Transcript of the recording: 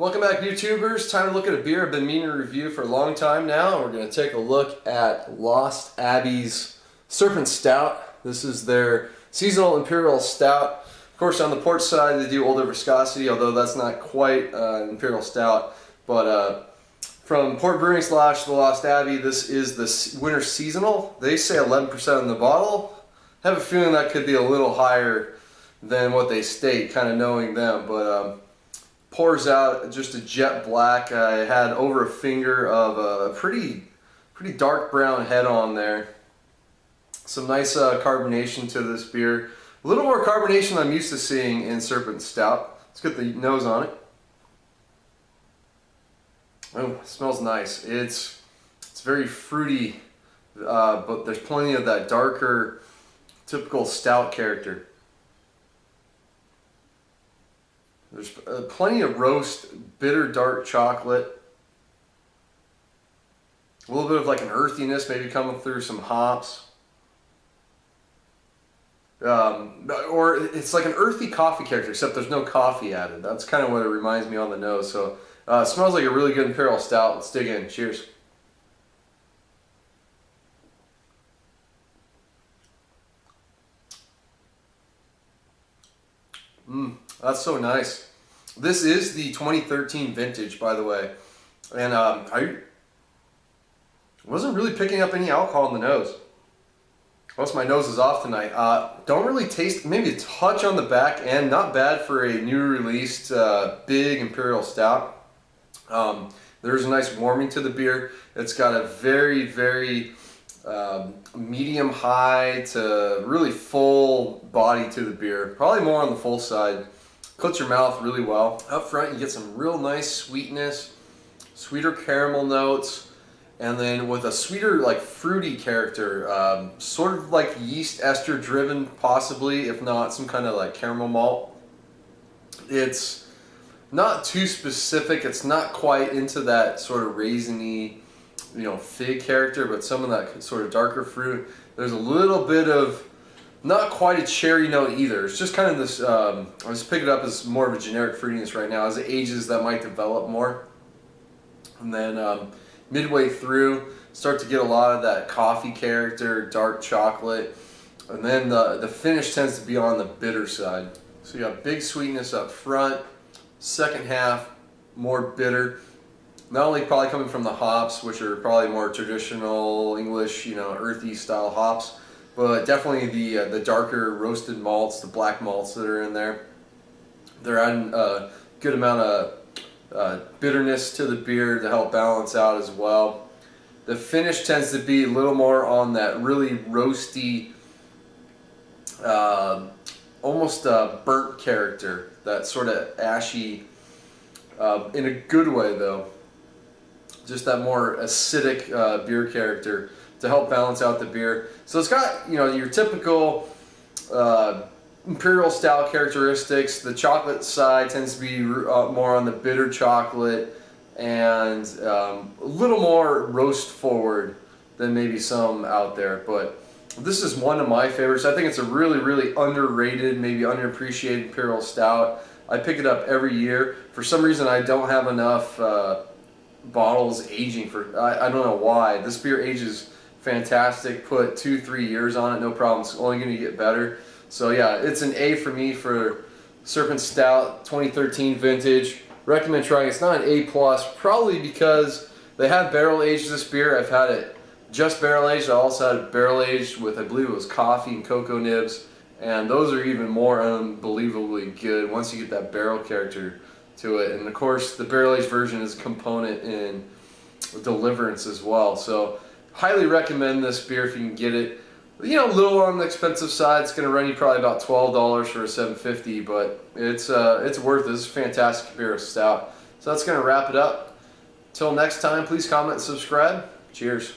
Welcome back, YouTubers. Time to look at a beer I've been meaning to review for a long time now. We're going to take a look at Lost Abbey's Serpent Stout. This is their seasonal imperial stout. Of course, on the port side they do older viscosity, although that's not quite imperial stout. But from Port Brewing / the Lost Abbey, this is the winter seasonal. They say 11% in the bottle. I have a feeling that could be a little higher than what they state, kind of knowing them, but pours out just a jet black. I had over a finger of a pretty dark brown head on there. Some nice carbonation to this beer. A little more carbonation than I'm used to seeing in Serpent Stout. Let's get the nose on it. Oh, it smells nice. It's very fruity, but there's plenty of that darker, typical stout character. There's plenty of roast, bitter dark chocolate. A little bit of like an earthiness maybe coming through some hops. Or it's like an earthy coffee character, except there's no coffee added. That's kind of what it reminds me on the nose. So it smells like a really good imperial stout. Let's dig in. Cheers. That's so nice. This is the 2013 vintage, by the way, and I wasn't really picking up any alcohol in the nose. Plus my nose is off tonight. Don't really taste, maybe a touch on the back end, not bad for a new released big imperial stout. There's a nice warming to the beer. It's got a very medium high to really full body to the beer, probably more on the full side. Coats your mouth really well. Up front you get some real nice sweetness, sweeter caramel notes, and then with a sweeter like fruity character, sort of like yeast ester driven possibly, if not some kind of like caramel malt. It's not too specific, it's not quite into that sort of raisiny, fig character, but some of that sort of darker fruit. There's a little bit of not quite a cherry note either. It's just kind of this, I just pick it up as more of a generic fruitiness right now. As it ages, that might develop more. And then midway through, start to get a lot of that coffee character, dark chocolate. And then the finish tends to be on the bitter side. So you got big sweetness up front, second half, more bitter. Not only probably coming from the hops, which are probably more traditional English, earthy style hops, but definitely the darker roasted malts, the black malts that are in there. They're adding a good amount of bitterness to the beer to help balance out as well. The finish tends to be a little more on that really roasty, almost burnt character, that sort of ashy, in a good way though. Just that more acidic beer character to help balance out the beer. So it's got, your typical imperial stout characteristics. The chocolate side tends to be more on the bitter chocolate and a little more roast forward than maybe some out there. But this is one of my favorites. I think it's a really underrated, maybe underappreciated imperial stout. I pick it up every year. For some reason I don't have enough bottles aging for, I don't know why. This beer ages fantastic. Put 2-3 years on it, no problem. It's only going to get better. So yeah, it's an A for me for Serpent Stout 2013 vintage. Recommend trying it. It's not an A+, probably because they have barrel aged this beer. I've had it just barrel aged. I also had it barrel aged with, I believe it was coffee and cocoa nibs, and those are even more unbelievably good once you get that barrel character to it. And of course the barrel aged version is a component in Deliverance as well. So highly recommend this beer if you can get it. A little on the expensive side. It's going to run you probably about $12 for a 750, but it's worth it. It's a fantastic imperial stout. So that's going to wrap it up. Till next time, please comment and subscribe. Cheers.